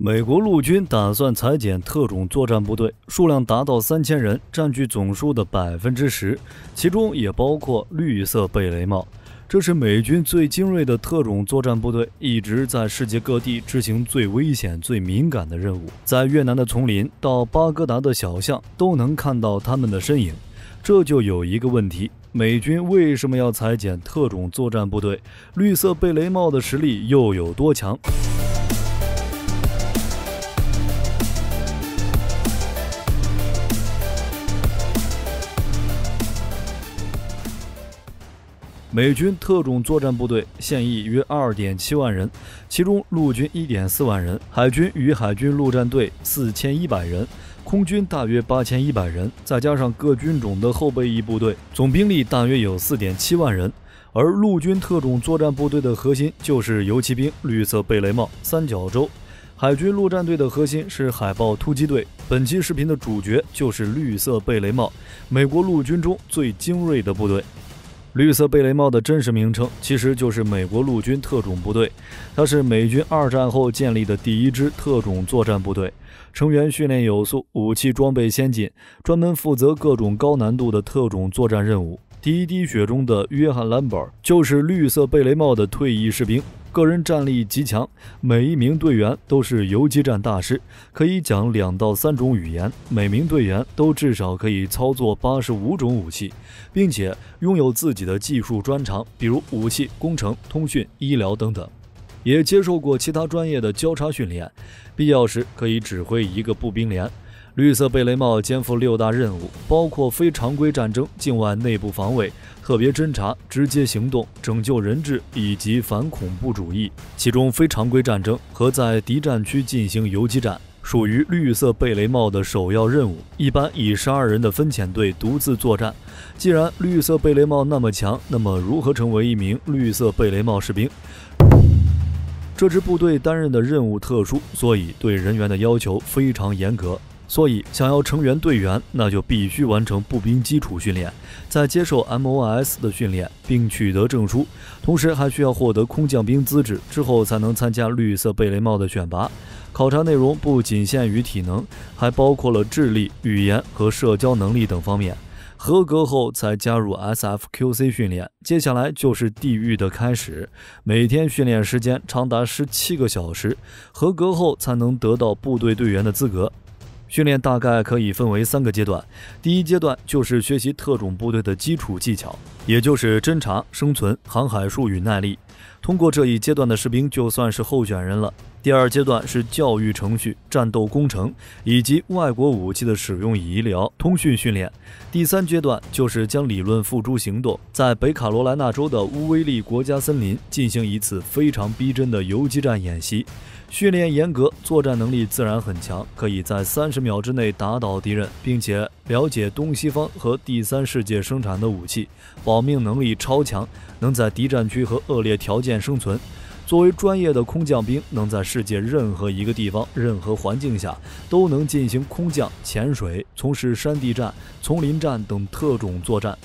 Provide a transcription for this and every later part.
美国陆军打算裁减特种作战部队，数量达到3000人，占据总数的10%，其中也包括绿色贝雷帽。这是美军最精锐的特种作战部队，一直在世界各地执行最危险、最敏感的任务。在越南的丛林到巴格达的小巷，都能看到他们的身影。这就有一个问题：美军为什么要裁减特种作战部队？绿色贝雷帽的实力又有多强？美军特种作战部队现役约2.7万人，其中陆军1.4万人，海军与海军陆战队4100人，空军大约8100人，再加上各军种的后备役部队，总兵力大约有4.7万人。而陆军特种作战部队的核心就是游骑兵、绿色贝雷帽、三角洲。海军陆战队的核心是海豹突击队。本期视频的主角就是绿色贝雷帽，美国陆军中最精锐的部队。绿色贝雷帽的真实名称其实就是美国陆军特种部队，它是美军2战后建立的第一支特种作战部队，成员训练有素，武器装备先进，专门负责各种高难度的特种作战任务。第一滴血中的约翰·兰博尔就是绿色贝雷帽的退役士兵，个人战力极强，每一名队员都是游击战大师，可以讲2到3种语言，每名队员都至少可以操作85种武器，并且拥有自己的技术专长，比如武器、工程、通讯、医疗等等，也接受过其他专业的交叉训练，必要时可以指挥一个步兵连。绿色贝雷帽肩负6大任务，包括非常规战争、境外内部防卫、特别侦察、直接行动、拯救人质以及反恐怖主义。其中非常规战争和在敌战区进行游击战属于绿色贝雷帽的首要任务，一般以12人的分遣队独自作战。既然绿色贝雷帽那么强，那么如何成为一名绿色贝雷帽士兵？这支部队担任的任务特殊，所以对人员的要求非常严格。所以想要成员队员，那就必须完成步兵基础训练，再接受 MOS 的训练并取得证书，同时还需要获得空降兵资质，之后才能参加绿色贝雷帽的选拔。考察内容不仅限于体能，还包括了智力、语言和社交能力等方面。合格后才加入 SFQC 训练，接下来就是地狱的开始，每天训练时间长达17个小时，合格后才能得到部队队员的资格。训练大概可以分为3个阶段，第一阶段就是学习特种部队的基础技巧，也就是侦察、生存、航海术与耐力。通过这一阶段的士兵就算是候选人了。第二阶段是教育程序、战斗工程以及外国武器的使用与医疗、通讯训练。第三阶段就是将理论付诸行动，在北卡罗来纳州的乌威利国家森林进行一次非常逼真的游击战演习。训练严格，作战能力自然很强，可以在30秒之内打倒敌人，并且了解东西方和第三世界生产的武器，保命能力超强，能在敌战区和恶劣条件生存。作为专业的空降兵，能在世界任何一个地方、任何环境下都能进行空降、潜水、从事山地战、丛林战等特种作战。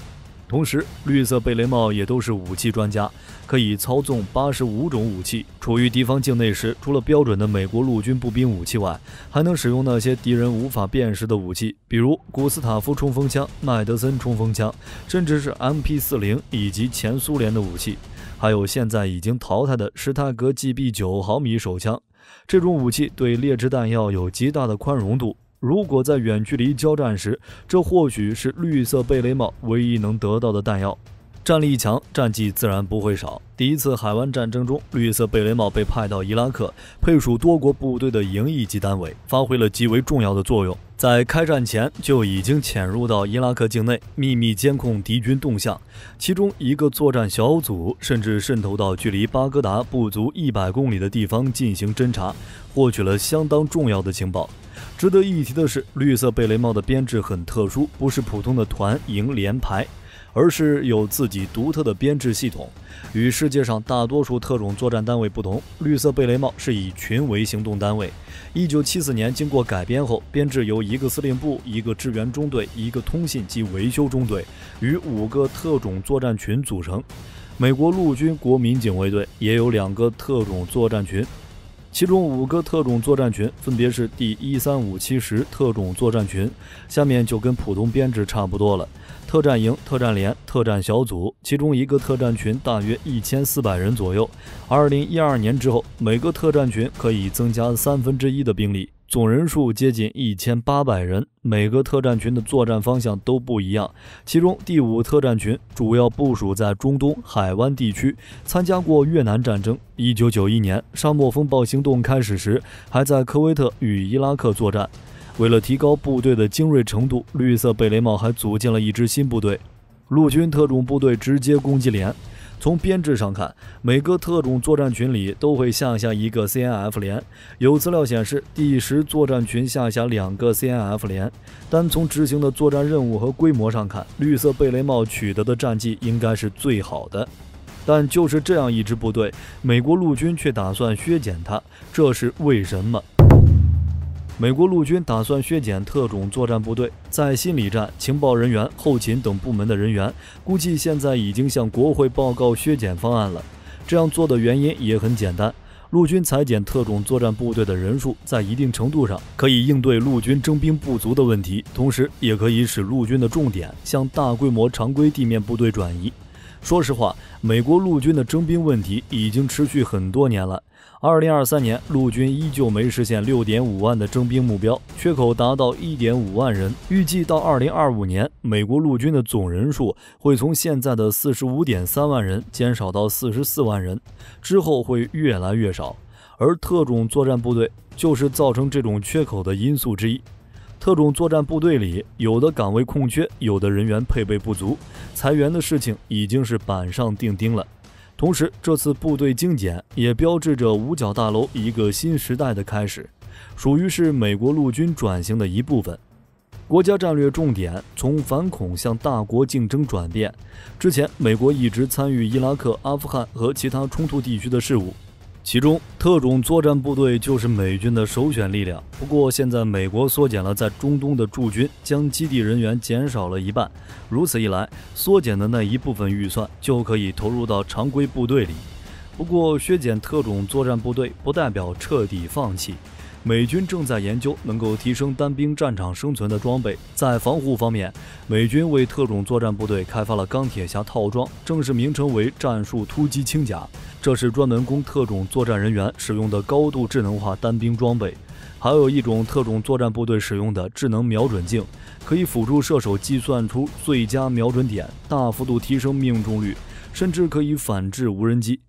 同时，绿色贝雷帽也都是武器专家，可以操纵85种武器。处于敌方境内时，除了标准的美国陆军步兵武器外，还能使用那些敌人无法辨识的武器，比如古斯塔夫冲锋枪、麦德森冲锋枪，甚至是 MP40 以及前苏联的武器，还有现在已经淘汰的施泰格 GB 9毫米手枪。这种武器对劣质弹药有极大的宽容度。如果在远距离交战时，这或许是绿色贝雷帽唯一能得到的弹药。战力强，战绩自然不会少。第一次海湾战争中，绿色贝雷帽被派到伊拉克，配属多国部队的营役级单位，发挥了极为重要的作用。在开战前就已经潜入到伊拉克境内，秘密监控敌军动向，其中一个作战小组甚至渗透到距离巴格达不足100公里的地方进行侦察，获取了相当重要的情报。值得一提的是，绿色贝雷帽的编制很特殊，不是普通的团、营、连、排，而是有自己独特的编制系统。与世界上大多数特种作战单位不同，绿色贝雷帽是以群为行动单位。1974年经过改编后，编制由1个司令部、1个支援中队、1个通信及维修中队与5个特种作战群组成。美国陆军国民警卫队也有2个特种作战群。其中5个特种作战群分别是第13570特种作战群，下面就跟普通编制差不多了。特战营、特战连、特战小组，其中一个特战群大约1400人左右。2012年之后，每个特战群可以增加1/3的兵力，总人数接近1800人。每个特战群的作战方向都不一样，其中第5特战群主要部署在中东海湾地区，参加过越南战争。1991年沙漠风暴行动开始时，还在科威特与伊拉克作战。为了提高部队的精锐程度，绿色贝雷帽还组建了一支新部队——陆军特种部队直接攻击连。从编制上看，每个特种作战群里都会下辖一个 CNF 连。有资料显示，第10作战群下辖2个 CNF 连。单从执行的作战任务和规模上看，绿色贝雷帽取得的战绩应该是最好的。但就是这样一支部队，美国陆军却打算削减它，这是为什么？美国陆军打算削减特种作战部队，在心理战、情报人员、后勤等部门的人员，估计现在已经向国会报告削减方案了。这样做的原因也很简单，陆军裁减特种作战部队的人数，在一定程度上可以应对陆军征兵不足的问题，同时也可以使陆军的重点向大规模常规地面部队转移。说实话，美国陆军的征兵问题已经持续很多年了。2023年，陆军依旧没实现6.5万的征兵目标，缺口达到1.5万人。预计到2025年，美国陆军的总人数会从现在的45.3万人减少到44万人，之后会越来越少。而特种作战部队就是造成这种缺口的因素之一。特种作战部队里，有的岗位空缺，有的人员配备不足，裁员的事情已经是板上钉钉了。同时，这次部队精简也标志着五角大楼一个新时代的开始，属于是美国陆军转型的一部分。国家战略重点从反恐向大国竞争转变。之前，美国一直参与伊拉克、阿富汗和其他冲突地区的事务，其中特种作战部队就是美军的首选力量。不过现在美国缩减了在中东的驻军，将基地人员减少了一半，如此一来，缩减的那一部分预算就可以投入到常规部队里。不过削减特种作战部队不代表彻底放弃，美军正在研究能够提升单兵战场生存的装备。在防护方面，美军为特种作战部队开发了钢铁侠套装，正式名称为战术突击轻甲，这是专门供特种作战人员使用的高度智能化单兵装备。还有一种特种作战部队使用的智能瞄准镜，可以辅助射手计算出最佳瞄准点，大幅度提升命中率，甚至可以反制无人机。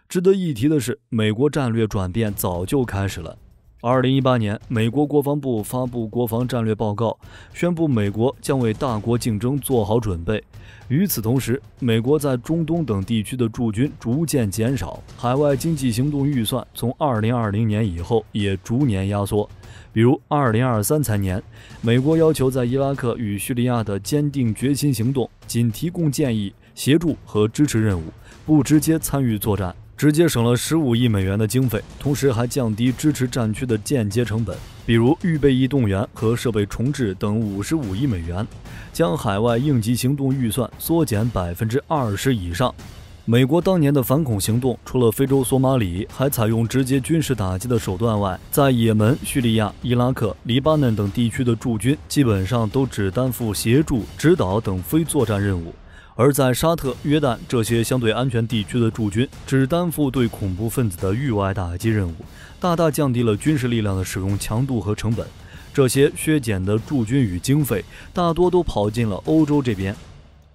值得一提的是，美国战略转变早就开始了。2018年，美国国防部发布国防战略报告，宣布美国将为大国竞争做好准备。与此同时，美国在中东等地区的驻军逐渐减少，海外经济行动预算从2020年以后也逐年压缩。比如2023财年，美国要求在伊拉克与叙利亚的坚定决心行动仅提供建议、协助和支持任务，不直接参与作战，直接省了15亿美元的经费，同时还降低支持战区的间接成本，比如预备役动员和设备重置等55亿美元，将海外应急行动预算缩减20%以上。美国当年的反恐行动，除了非洲索马里还采用直接军事打击的手段外，在也门、叙利亚、伊拉克、黎巴嫩等地区的驻军基本上都只担负协助、指导等非作战任务。而在沙特、约旦这些相对安全地区的驻军只担负对恐怖分子的域外打击任务，大大降低了军事力量的使用强度和成本。这些削减的驻军与经费大多都跑进了欧洲这边。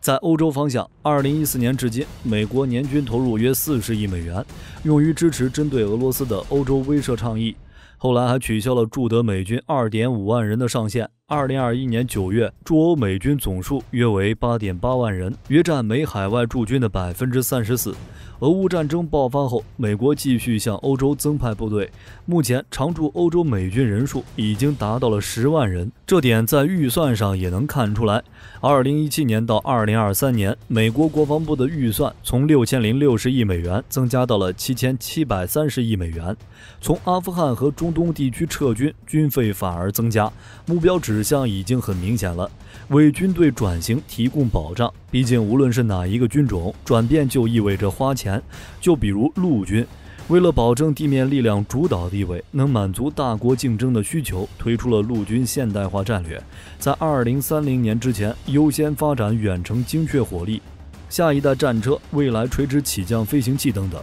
在欧洲方向，2014年至今，美国年均投入约40亿美元，用于支持针对俄罗斯的欧洲威慑倡议。后来还取消了驻德美军2.5万人的上限。2021年9月，驻欧美军总数约为8.8万人，约占美海外驻军的34%。俄乌战争爆发后，美国继续向欧洲增派部队，目前常驻欧洲美军人数已经达到了10万人，这点在预算上也能看出来。2017年到2023年，美国国防部的预算从6060亿美元增加到了7730亿美元。从阿富汗和中东地区撤军，军费反而增加，目标指向已经很明显了，为军队转型提供保障。毕竟无论是哪一个军种，转变就意味着花钱。就比如陆军，为了保证地面力量主导地位，能满足大国竞争的需求，推出了陆军现代化战略，在2030年之前优先发展远程精确火力、下一代战车、未来垂直起降飞行器等等。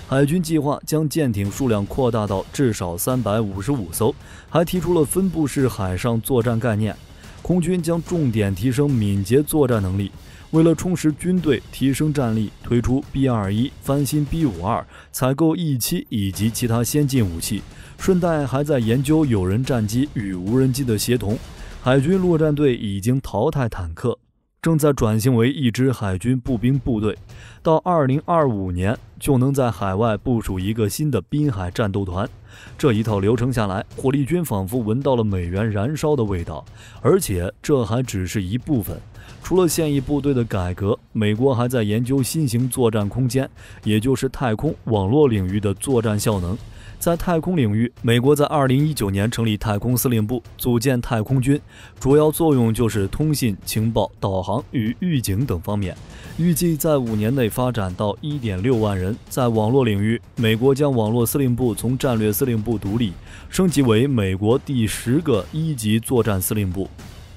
海军计划将舰艇数量扩大到至少355艘，还提出了分布式海上作战概念。空军将重点提升敏捷作战能力。为了充实军队、提升战力，推出 B-21、翻新 B-52， 采购 E-7以及其他先进武器，顺带还在研究有人战机与无人机的协同。海军陆战队已经淘汰坦克，正在转型为一支海军步兵部队，到2025年就能在海外部署一个新的滨海战斗团。这一套流程下来，火力军仿佛闻到了美元燃烧的味道，而且这还只是一部分。除了现役部队的改革，美国还在研究新型作战空间，也就是太空网络领域的作战效能。在太空领域，美国在2019年成立太空司令部，组建太空军，主要作用就是通信、情报、导航与预警等方面。预计在5年内发展到1.6万人。在网络领域，美国将网络司令部从战略司令部独立，升级为美国第10个1级作战司令部。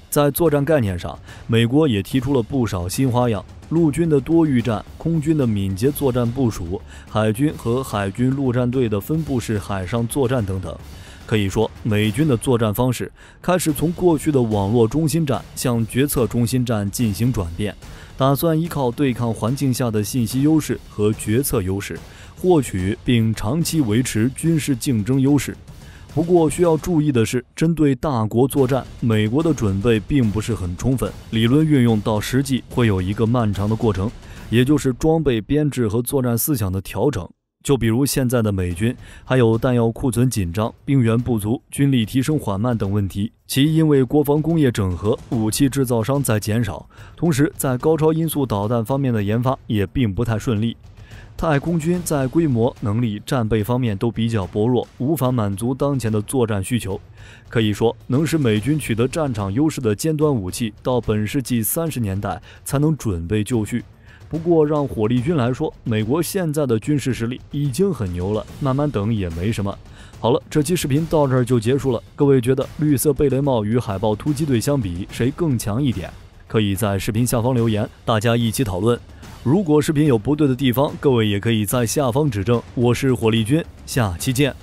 在作战概念上，美国也提出了不少新花样，陆军的多域战、空军的敏捷作战部署、海军和海军陆战队的分布式海上作战等等。可以说，美军的作战方式开始从过去的网络中心战向决策中心战进行转变，打算依靠对抗环境下的信息优势和决策优势，获取并长期维持军事竞争优势。不过需要注意的是，针对大国作战，美国的准备并不是很充分，理论运用到实际会有一个漫长的过程，也就是装备编制和作战思想的调整。就比如现在的美军还有弹药库存紧张、兵源不足、军力提升缓慢等问题，其因为国防工业整合，武器制造商在减少，同时在高超音速导弹方面的研发也并不太顺利。太空军在规模、能力、战备方面都比较薄弱，无法满足当前的作战需求。可以说，能使美军取得战场优势的尖端武器，到本世纪30年代才能准备就绪。不过，让火力军来说，美国现在的军事实力已经很牛了，慢慢等也没什么。好了，这期视频到这儿就结束了。各位觉得绿色贝雷帽与海豹突击队相比，谁更强一点？可以在视频下方留言，大家一起讨论。如果视频有不对的地方，各位也可以在下方指正。我是火力军，下期见。